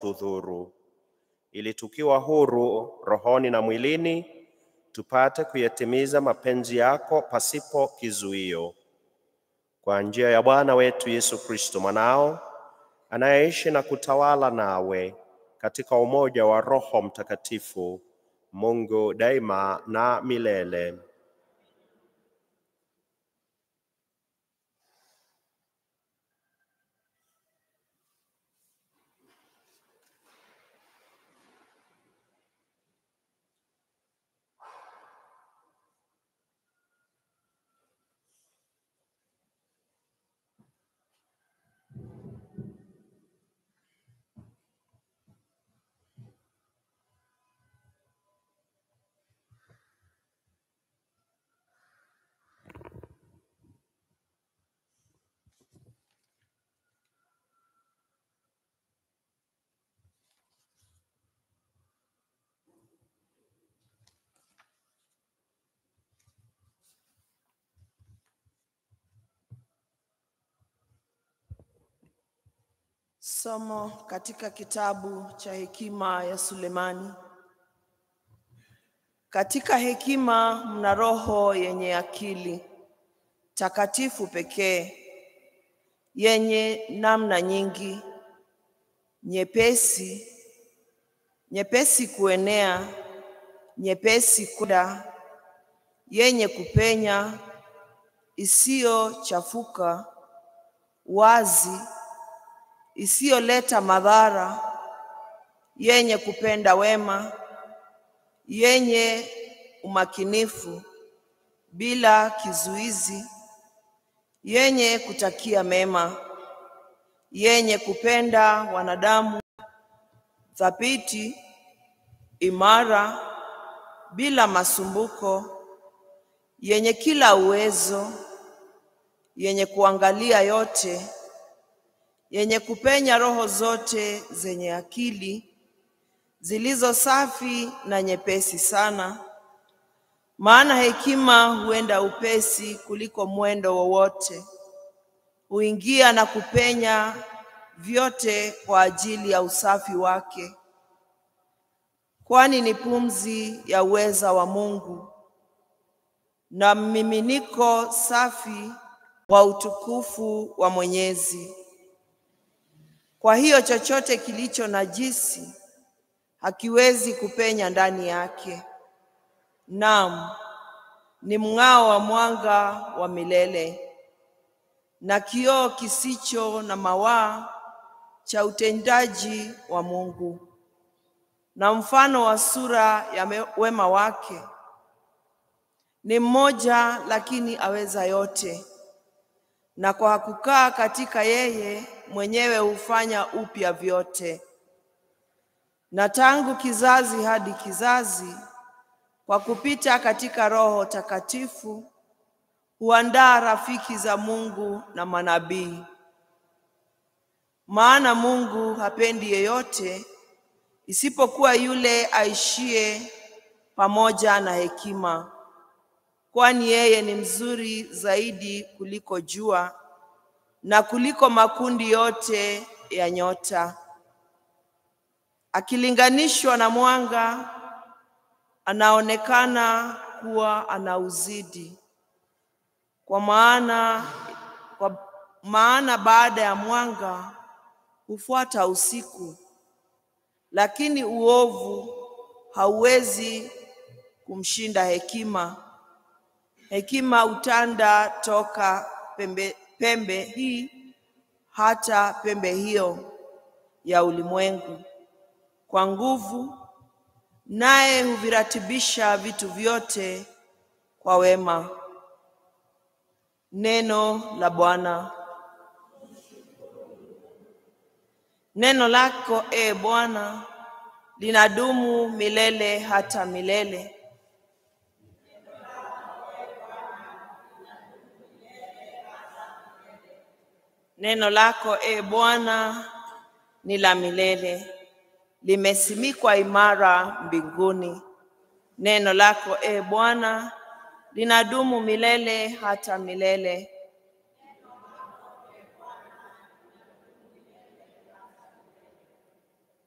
tudhuru, ili tukiwa huru rohoni na mwilini tupate kuyatimiza mapenzi yako pasipo kizuio. Kwa njia ya Bwana wetu Yesu Kristo mwanao, anayeishi na kutawala nawe katika umoja wa Roho Mtakatifu, Mungu daima na milele. Somo katika kitabu cha hekima ya Sulemani. Katika hekima mna roho yenye akili takatifu pekee, yenye namna nyingi, nyepesi kuenea, nyepesi kuda, yenye kupenya, isiyochafuka, wazi, isiyoleta madhara, yenye kupenda wema, yenye umakinifu bila kizuizi, yenye kutakia mema, yenye kupenda wanadamu, thabiti, imara, bila masumbuko, yenye kila uwezo, yenye kuangalia yote, yenye kupenya roho zote zenye akili, zilizo safi na nyepesi sana. Maana hekima huenda upesi kuliko mwendo wowote, huingia na kupenya vyote kwa ajili ya usafi wake, kwani ni pumzi ya uweza wa Mungu na mmiminiko safi wa utukufu wa Mwenyezi. Kwa hiyo chochote kilicho najisi hakiwezi kupenya ndani yake. Naam, ni mng'ao wa mwanga wa milele na kioo kisicho na mawaa cha utendaji wa Mungu, na mfano wa sura ya wema wake. Ni mmoja lakini aweza yote, na kwa kukaa katika yeye mwenyewe hufanya upya vyote. Na tangu kizazi hadi kizazi, kwa kupita katika Roho Takatifu, huandaa rafiki za Mungu na manabii. Maana Mungu hapendi yeyote isipokuwa yule aishie pamoja na hekima, kwani yeye ni mzuri zaidi kuliko jua na kuliko makundi yote ya nyota. Akilinganishwa na mwanga, anaonekana kuwa anauzidi. Kwa maana baada ya mwanga hufuata usiku, lakini uovu hauwezi kumshinda hekima. Hekima hutanda toka pembe hii hata pembe hiyo ya ulimwengu kwa nguvu, naye huviratibisha vitu vyote kwa wema. Neno la Bwana. Neno lako, e Bwana, linadumu milele hata milele. Neno lako, e Bwana, ni la milele, limesimikwa imara mbinguni. Neno lako, e Bwana, linadumu milele hata milele.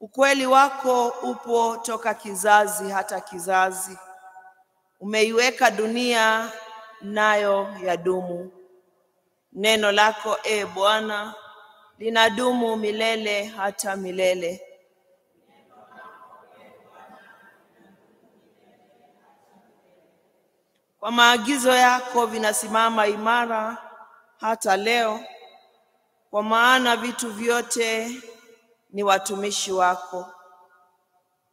Ukweli wako upo toka kizazi hata kizazi. Umeiweka dunia nayo yadumu. Neno lako, Bwana, linadumu milele hata milele. Kwa maagizo yako vinasimama imara hata leo, kwa maana vitu vyote ni watumishi wako.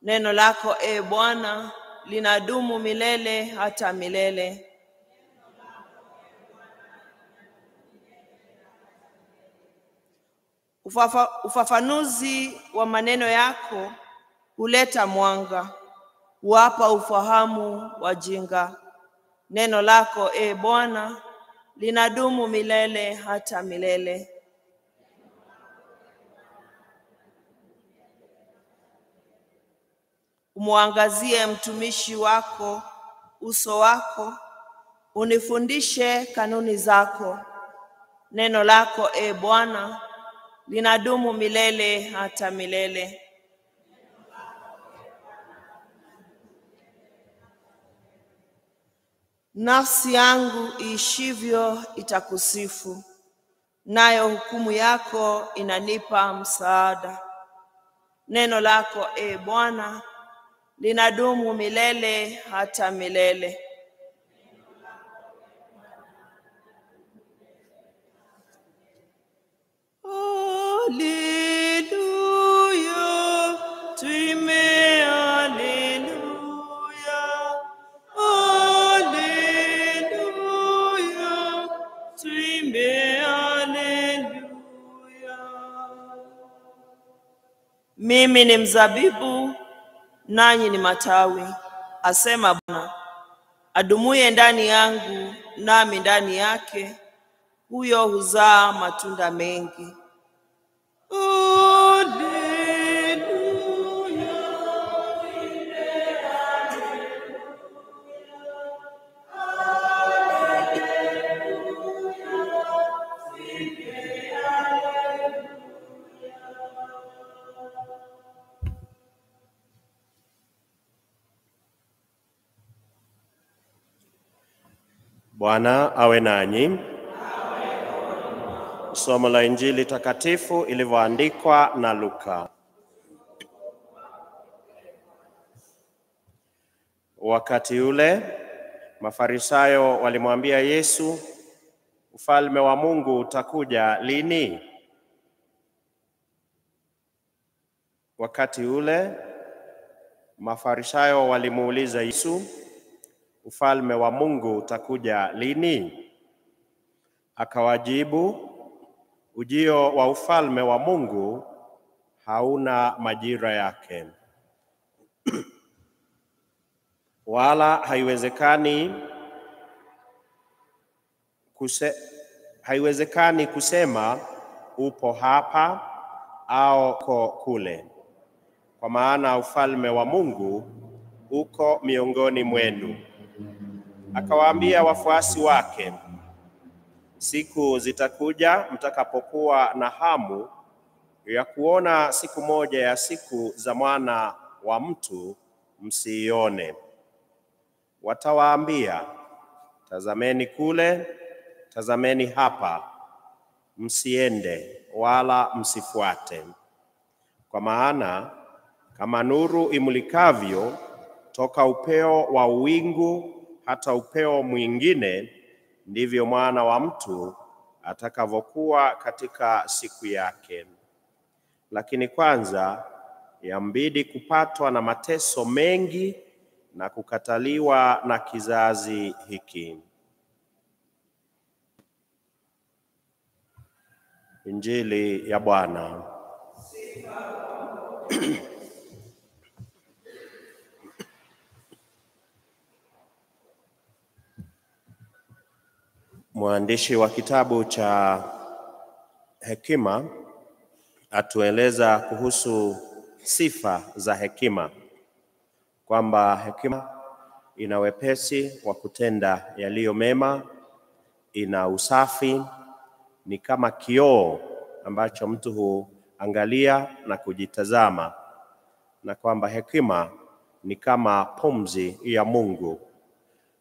Neno lako, Bwana, linadumu milele hata milele. Ufafanuzi wa maneno yako huleta mwanga, huwapa ufahamu wajinga. Neno lako, Bwana, linadumu milele hata milele. Umwangazie mtumishi wako uso wako, unifundishe kanuni zako. Neno lako, Bwana, linadumu milele hata milele. Nafsi yangu iishivyo itakusifu, nayo hukumu yako inanipa msaada. Neno lako, Bwana, linadumu milele hata milele. Haleluya, tuimbe haleluya. Haleluya, tuimbe haleluya. Mimi ni mzabibu, nanyi ni matawi, asema Bwana. Adumuye ndani yangu, nami ndani yake, huyo huzaa matunda mengi. Bwana awe nanyi. Somo la Injili takatifu ilivyoandikwa na Luka. Wakati ule Mafarisayo walimwambia Yesu, ufalme wa Mungu utakuja lini? Wakati ule Mafarisayo walimuuliza Yesu, ufalme wa Mungu utakuja lini? Akawajibu, ujio wa ufalme wa Mungu hauna majira yake. Wala haiwezekani kusema upo hapa au kule, kwa maana ufalme wa Mungu uko miongoni mwenu. Akawaambia wafuasi wake, siku zitakuja mtakapokuwa na hamu ya kuona siku moja ya siku za Mwana wa Mtu, msiione. Watawaambia, tazameni kule, tazameni hapa, msiende wala msifuate. Kwa maana kama nuru imulikavyo toka upeo wa wingu hata upeo mwingine, ndivyo Mwana wa Mtu atakavyokuwa katika siku yake. Lakini kwanza yambidi kupatwa na mateso mengi na kukataliwa na kizazi hiki. Injili ya Bwana. Mwandishi wa kitabu cha Hekima atueleza kuhusu sifa za hekima, kwamba hekima ina wepesi wa kutenda yaliyo mema, ina usafi, ni kama kioo ambacho mtu huangalia na kujitazama na kwamba hekima ni kama pumzi ya Mungu.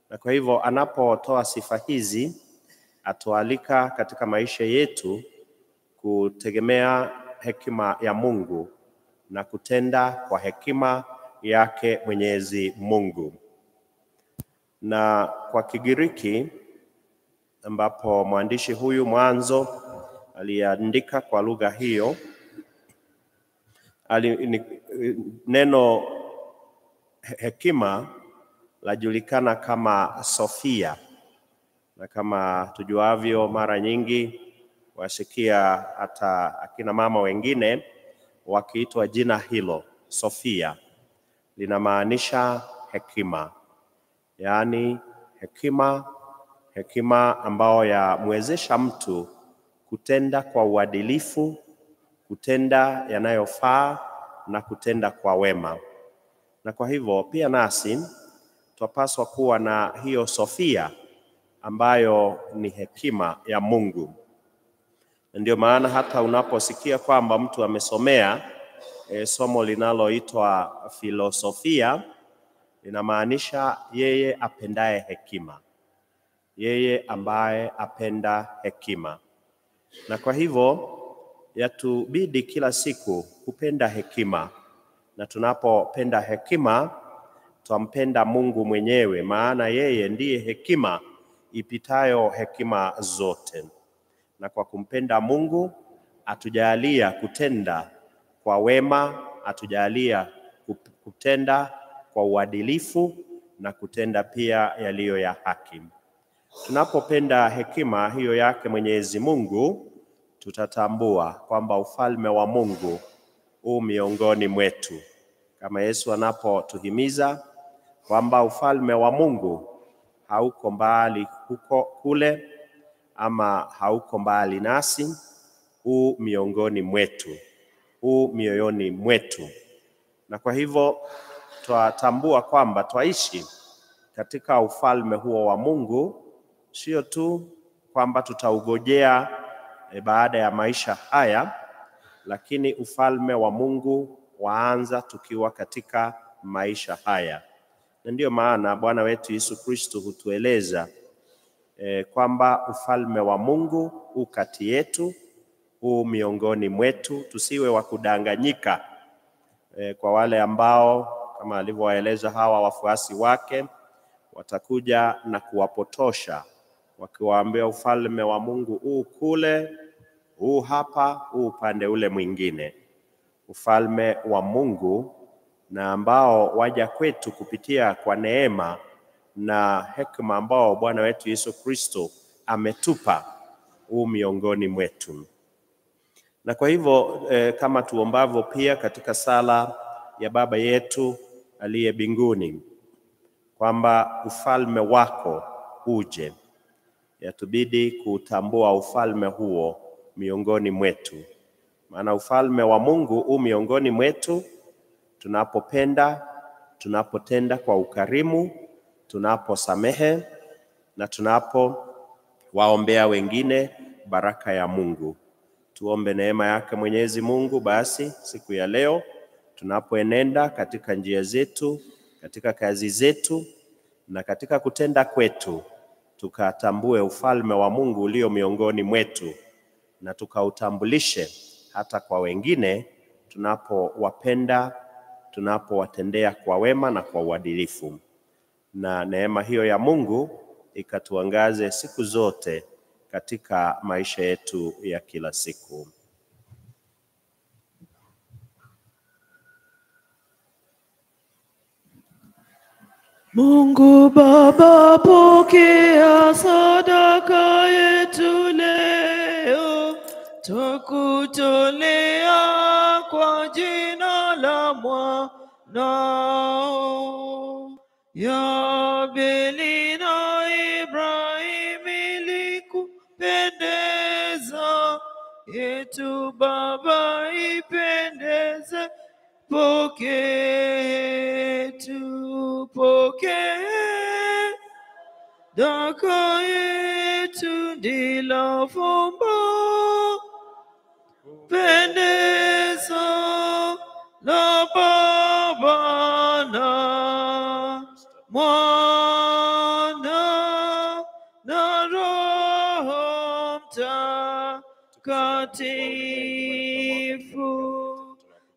Na kwa hivyo anapotoa sifa hizi, atualika katika maisha yetu kutegemea hekima ya Mungu na kutenda kwa hekima yake Mwenyezi Mungu. Na kwa Kigiriki, ambapo mwandishi huyu mwanzo aliandika kwa lugha hiyo, neno hekima lajulikana kama Sofia, na kama tujuavyo mara nyingi wasikia hata akina mama wengine wakiitwa jina hilo Sofia. Linamaanisha hekima, yaani hekima ambayo yamwezesha mtu kutenda kwa uadilifu, kutenda yanayofaa na kutenda kwa wema. Na kwa hivyo pia nasi twapaswa kuwa na hiyo Sofia ambayo ni hekima ya Mungu. Ndio maana hata unaposikia kwamba mtu amesomea somo linaloitwa filosofia, linamaanisha yeye apendaye hekima, yeye ambaye apenda hekima. Na kwa hivyo yatubidi kila siku kupenda hekima, na tunapopenda hekima twampenda Mungu mwenyewe, maana yeye ndiye hekima ipitayo hekima zote. Na kwa kumpenda Mungu atujalia kutenda kwa wema, atujalia kutenda kwa uadilifu na kutenda pia yaliyo ya haki. Tunapopenda hekima hiyo yake Mwenyezi Mungu, tutatambua kwamba ufalme wa Mungu u miongoni mwetu, kama Yesu anapotuhimiza kwamba ufalme wa Mungu hauko mbali huko kule, ama hauko mbali nasi, u miongoni mwetu, u mioyoni mwetu. Na kwa hivyo twatambua kwamba twaishi katika ufalme huo wa Mungu, sio tu kwamba tutaugojea baada ya maisha haya, lakini ufalme wa Mungu waanza tukiwa katika maisha haya. Na ndio maana Bwana wetu Yesu Kristo hutueleza kwamba ufalme wa Mungu u kati yetu, u miongoni mwetu. Tusiwe wa kudanganyika kwa wale ambao kama alivyowaeleza hawa wafuasi wake watakuja na kuwapotosha wakiwaambia ufalme wa Mungu u kule, u hapa, u upande ule mwingine. Ufalme wa Mungu na ambao waja kwetu kupitia kwa neema na hekima ambao Bwana wetu Yesu Kristo ametupa u miongoni mwetu. Na kwa hivyo kama tuombavyo pia katika sala ya Baba yetu aliye mbinguni, kwamba ufalme wako uje, yatubidi kutambua ufalme huo miongoni mwetu. Maana ufalme wa Mungu u miongoni mwetu tunapopenda, tunapotenda kwa ukarimu, tunaposamehe na tunapowaombea wengine baraka ya Mungu. Tuombe neema yake Mwenyezi Mungu basi siku ya leo tunapoenenda katika njia zetu, katika kazi zetu na katika kutenda kwetu, tukatambue ufalme wa Mungu ulio miongoni mwetu na tukautambulishe hata kwa wengine tunapowapenda, tunapowatendea kwa wema na kwa uadilifu. Na neema hiyo ya Mungu ikatuangaze siku zote katika maisha yetu ya kila siku. Mungu Baba, pokea sadaka yetu leo, tukutolea kwa jina la Mwanao. Ya Abeli na Ibrahimu ilikupendeza, yetu Baba ipendeze. Pokee, tupokee sadaka yetu, ndilo fumbo pendeza la Baba.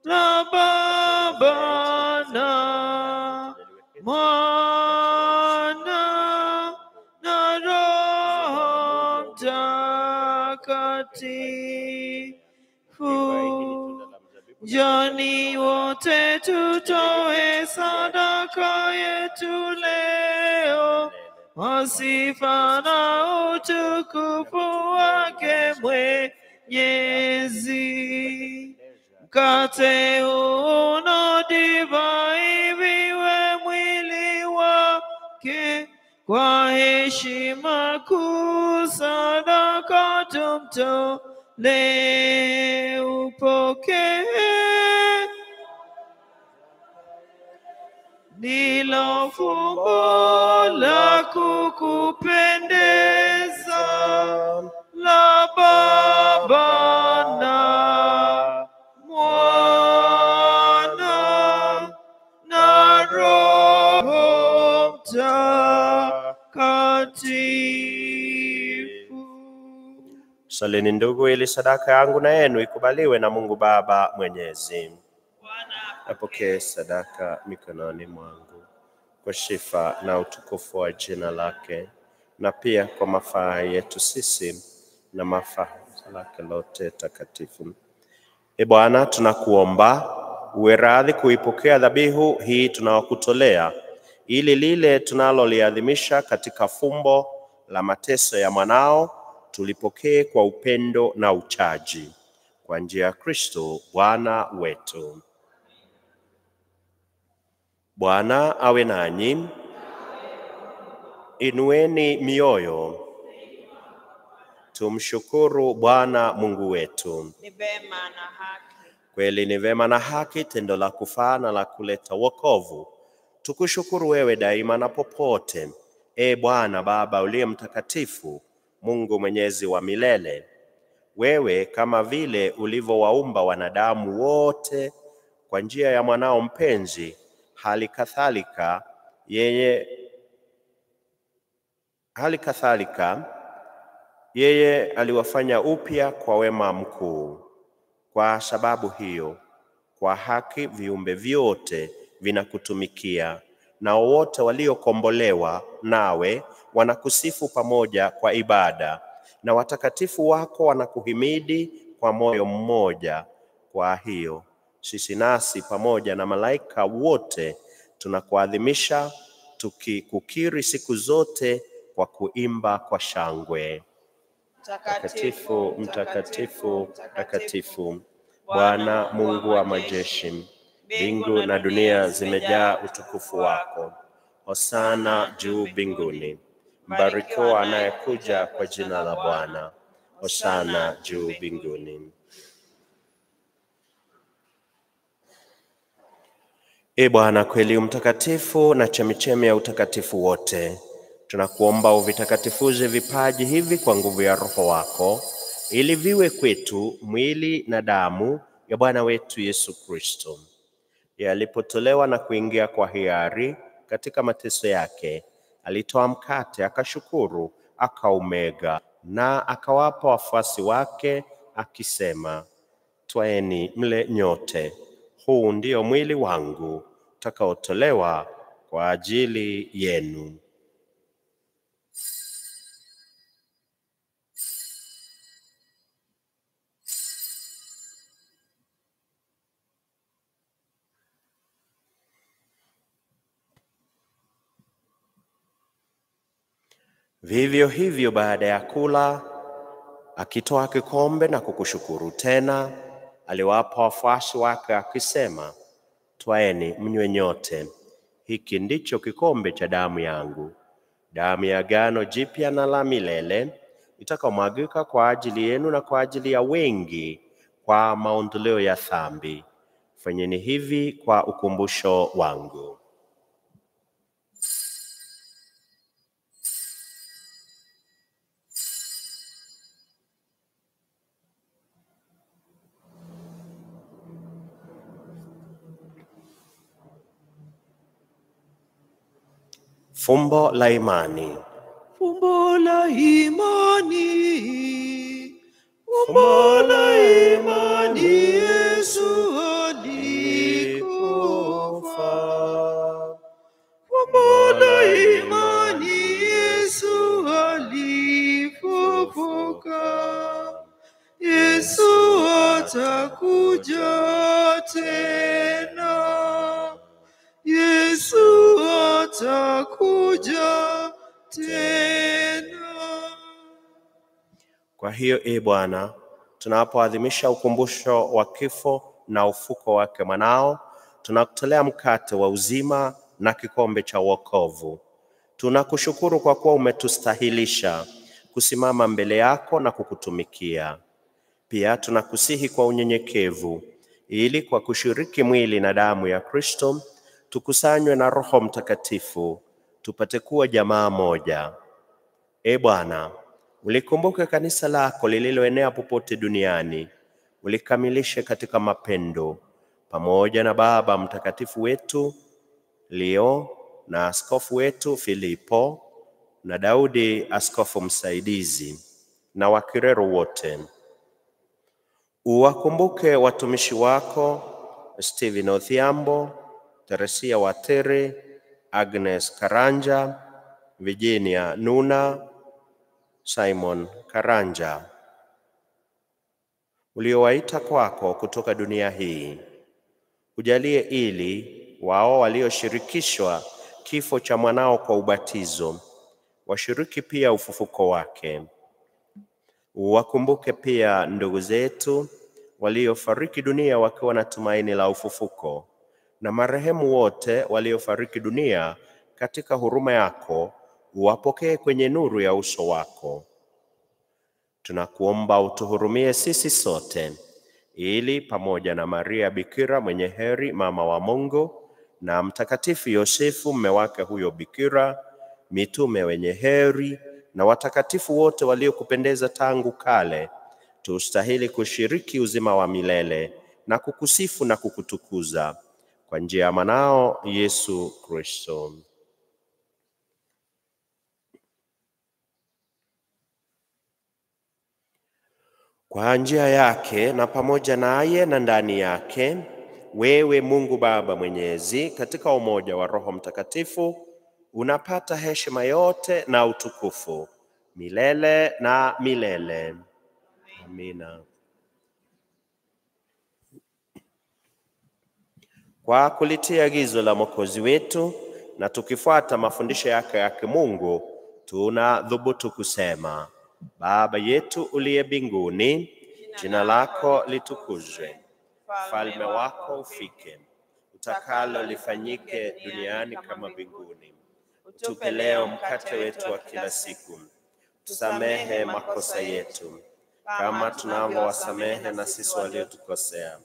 la Baba na Mwana na Roho Mtakatifu. Njoni wote tutoe sadaka yetu leo, kwa sifa na utukufu wake Mwenyezi. Mkate huu na divai viwe mwili wake, kwa heshima kuu sadaka tumtolee. Upokee ndilo fumbo la kukupendeza la Baba na Mwana na Roho Mtakatifu. Salini ndugu, ili sadaka yangu na yenu ikubaliwe na Mungu Baba Mwenyezi. Apokee sadaka mikononi mwangu kwa sifa na utukufu wa jina lake, na pia kwa mafaa yetu sisi na mafaa lake lote takatifu. Bwana, tunakuomba uwe radhi kuipokea dhabihu hii tunayokutolea, ili lile tunaloliadhimisha katika fumbo la mateso ya mwanao tulipokee kwa upendo na uchaji, kwa njia ya Kristo Bwana wetu. Bwana awe nanyi. Inueni mioyo. Tumshukuru Bwana Mungu wetu. Ni vema na haki. Kweli ni vema na haki, tendo la kufaa na la kuleta wokovu. Tukushukuru wewe daima na popote, Bwana Baba uliye mtakatifu, Mungu mwenyezi wa milele. Wewe kama vile ulivyowaumba wanadamu wote kwa njia ya mwanao mpenzi, hali kadhalika yeye aliwafanya upya kwa wema mkuu. Kwa sababu hiyo, kwa haki viumbe vyote vinakutumikia, na wote waliokombolewa nawe wanakusifu pamoja kwa ibada, na watakatifu wako wanakuhimidi kwa moyo mmoja. Kwa hiyo sisi nasi pamoja na malaika wote tunakuadhimisha, tukikukiri siku zote kwa kuimba kwa shangwe: Mtakatifu, mtakatifu, mtakatifu, Bwana Mungu wa majeshi. Mbingu na dunia zimejaa utukufu wako. Hosana juu mbinguni. Mbarikiwa anayekuja kwa jina la Bwana. Hosana juu mbinguni. Bwana kweli mtakatifu na chemichemi ya utakatifu wote, tunakuomba uvitakatifuze vipaji hivi kwa nguvu ya Roho wako, ili viwe kwetu mwili na damu ya Bwana wetu Yesu Kristo. Yeye alipotolewa na kuingia kwa hiari katika mateso yake, alitoa mkate, akashukuru, akaumega na akawapa wafuasi wake akisema, twaeni mle nyote, huu ndio mwili wangu utakaotolewa kwa ajili yenu. Vivyo hivyo baada ya kula, akitoa kikombe na kukushukuru tena, aliwapa wafuasi wake akisema, twaeni mnywe nyote, hiki ndicho kikombe cha damu yangu, damu ya agano jipya na la milele, itakaomwagika kwa ajili yenu na kwa ajili ya wengi kwa maondoleo ya dhambi. Fanyeni hivi kwa ukumbusho wangu. Fumbo la imani. Fumbo la imani. maana imani Yesu alikufa. Kwa maana imani Yesu alifufuka. Yesu atakuja tena. Yesu atakuja tena. Kwa hiyo Bwana, tunapoadhimisha ukumbusho wa kifo na ufuko wake mwanao, tunakutolea mkate wa uzima na kikombe cha wokovu. Tunakushukuru kwa kuwa umetustahilisha kusimama mbele yako na kukutumikia. Pia tunakusihi kwa unyenyekevu, ili kwa kushiriki mwili na damu ya Kristo tukusanywe na Roho Mtakatifu tupate kuwa jamaa moja. Bwana, ulikumbuke kanisa lako lililoenea popote duniani, ulikamilishe katika mapendo, pamoja na Baba Mtakatifu wetu Leo na askofu wetu Filipo na Daudi askofu msaidizi na wakirero wote. Uwakumbuke watumishi wako Stephen Odhiambo, Teresia Watere, Agnes Karanja, Virginia Nuna, Simon Karanja, uliowaita kwako kutoka dunia hii. Ujalie ili wao walioshirikishwa kifo cha mwanao kwa ubatizo washiriki pia ufufuko wake. Uwakumbuke pia ndugu zetu waliofariki dunia wakiwa na tumaini la ufufuko, na marehemu wote waliofariki dunia katika huruma yako, uwapokee kwenye nuru ya uso wako. Tunakuomba utuhurumie sisi sote, ili pamoja na Maria Bikira mwenye heri mama wa Mungu na Mtakatifu Yosefu mume wake huyo Bikira, mitume wenye heri na watakatifu wote waliokupendeza tangu kale, tustahili kushiriki uzima wa milele na kukusifu na kukutukuza kwa njia ya mwanao Yesu Kristo. Kwa njia yake na pamoja naye na ndani yake, wewe Mungu Baba Mwenyezi, katika umoja wa Roho Mtakatifu, unapata heshima yote na utukufu milele na milele. Amina. Kwa kulitia agizo la Mwokozi wetu na tukifuata mafundisho yake ya kimungu, tunadhubutu kusema: Baba yetu uliye mbinguni, jina lako litukuzwe, ufalme wako ufike, utakalo lifanyike duniani kama mbinguni. Utupe leo mkate wetu wa kila siku. Tusamehe makosa yetu kama tunavyowasamehe na sisi waliotukosea.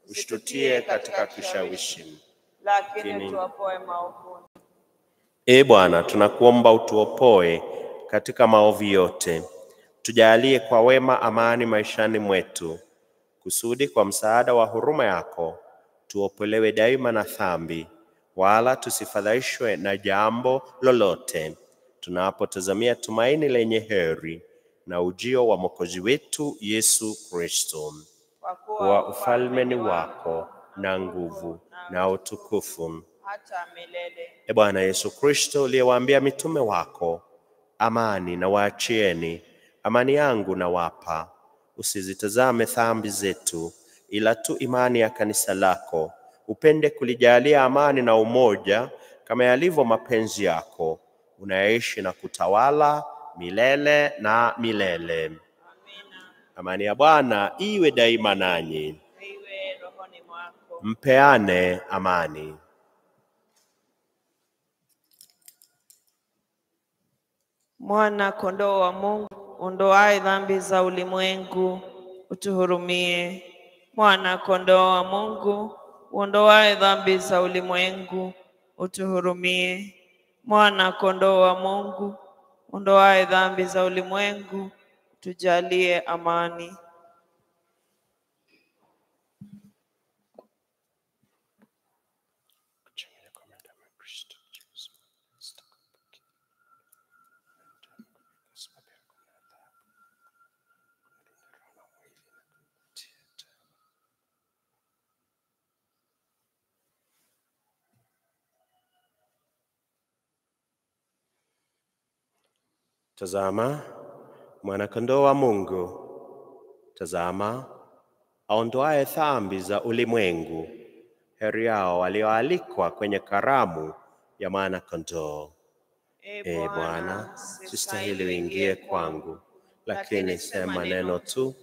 Usitutie katika kishawishi, lakini tuopoe maovuni. Bwana, tunakuomba utuopoe katika maovu yote. Tujalie kwa wema amani maishani mwetu, kusudi kwa msaada wa huruma yako tuopolewe daima na dhambi, wala tusifadhaishwe na jambo lolote, tunapotazamia tumaini lenye heri na ujio wa Mwokozi wetu Yesu Kristo. Kwa ufalme ni wako na nguvu na utukufu hata milele. Bwana Yesu Kristo, uliyewaambia mitume wako, amani na waachieni, amani yangu na wapa, usizitazame dhambi zetu, ila tu imani ya kanisa lako. Upende kulijalia amani na umoja kama yalivyo mapenzi yako, unaishi na kutawala milele na milele. Amina. Amani ya Bwana iwe daima nanyi. Iwe rohoni mwako. Mpeane amani. Mwana kondoo wa Mungu, ondoaye dhambi za ulimwengu, utuhurumie. Mwana kondoo wa Mungu, ondoaye dhambi za ulimwengu, utuhurumie. Mwana kondoo wa Mungu, ondoaye dhambi za ulimwengu, tujalie amani. Tazama mwana-kondoo wa Mungu. Tazama aondoaye dhambi za ulimwengu. Heri yao walioalikwa kwenye karamu ya mwana-kondoo. Ee Bwana, sistahili uingie kwangu, lakini sema neno tu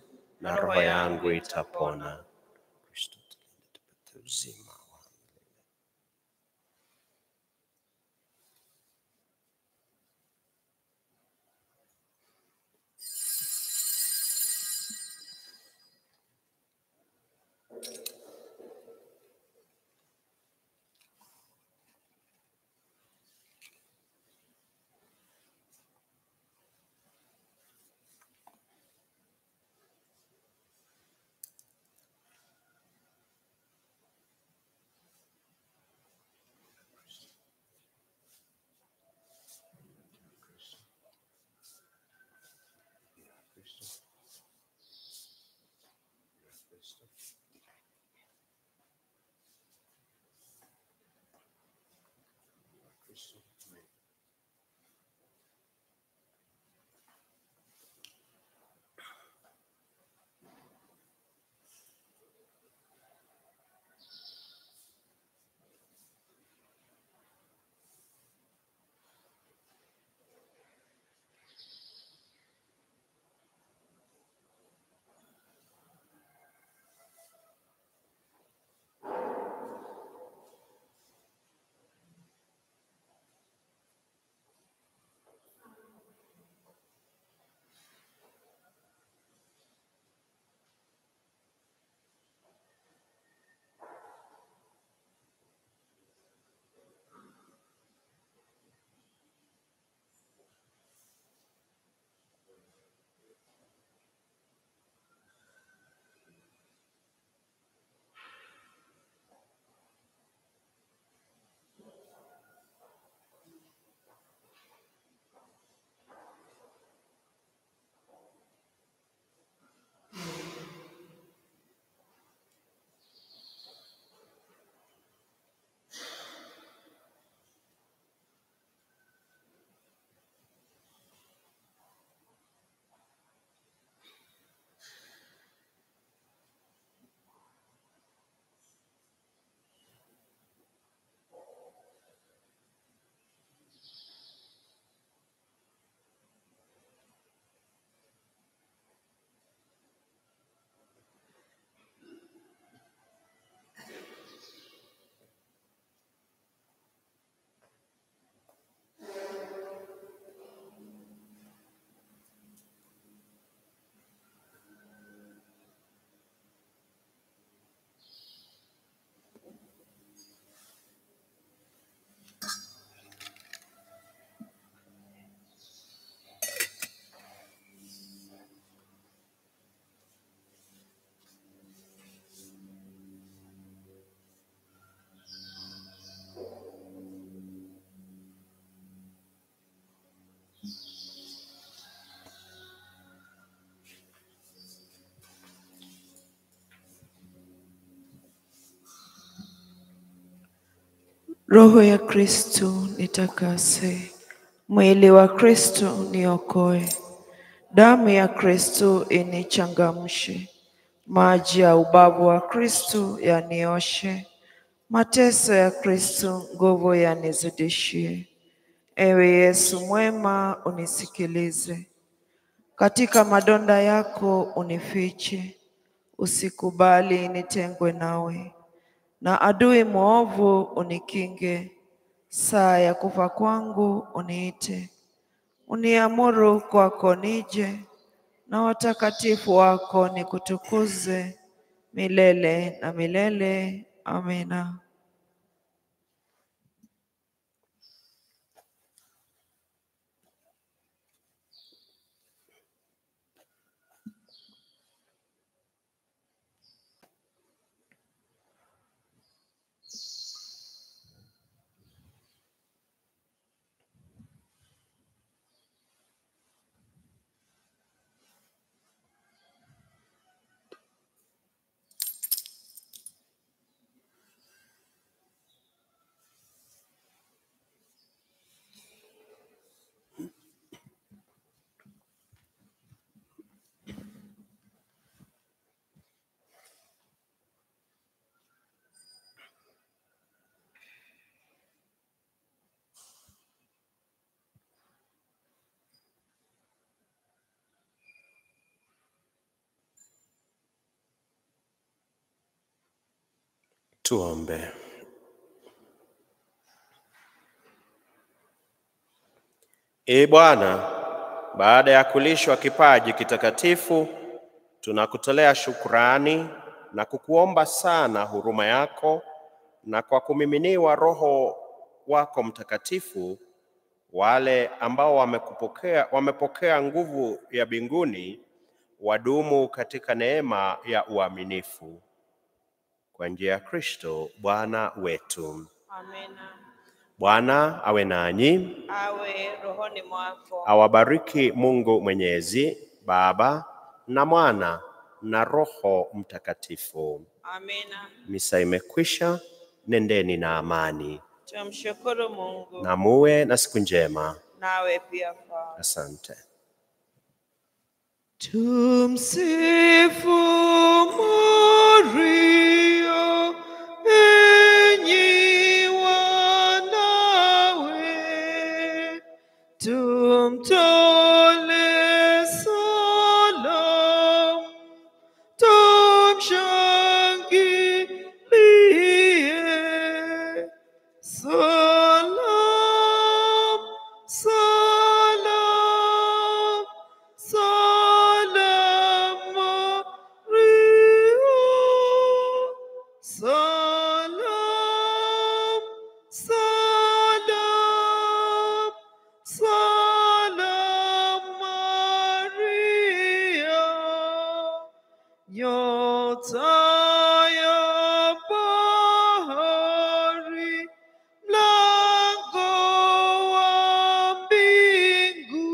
na roho yangu itapona. Kristo, tupate uzima. Roho ya Kristo nitakase, mwili wa Kristo niokoe, damu ya Kristo inichangamshe, maji ya ubavu wa Kristo yanioshe, mateso ya Kristo nguvu yanizidishie. Ewe Yesu mwema, unisikilize, katika madonda yako unifiche, usikubali nitengwe nawe, na adui mwovu unikinge, saa ya kufa kwangu uniite. Uniamuru kwako nije, na watakatifu wako nikutukuze milele na milele. Amina. Tuombe. Ee Bwana, baada ya kulishwa kipaji kitakatifu, tunakutolea shukrani na kukuomba sana huruma yako, na kwa kumiminiwa Roho wako Mtakatifu, wale ambao wamepokea nguvu ya mbinguni wadumu katika neema ya uaminifu. Kwa njia ya Kristo Bwana wetu. Amena. Bwana awe nanyi. Awe rohoni mwako. Awabariki Mungu Mwenyezi, Baba na Mwana na Roho Mtakatifu. Amena. Misa imekwisha, nendeni na amani. Tumshukuru Mungu. Na muwe na siku njema. Nawe pia Bwana. Asante. Tumsifu Maria, enyi wanawe, tumtole salamu, tumshangilie. Salam, salam, salam Maria. Salam, salam, salam Maria. Nyota ya bahari, mlango wa mbingu,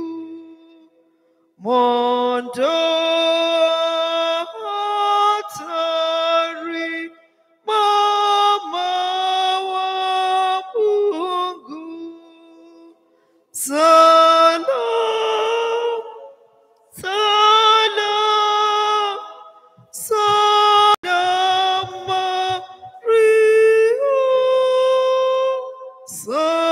mondo hatari, mama wa Mungu. Salam, salam, salam Maria. Salam.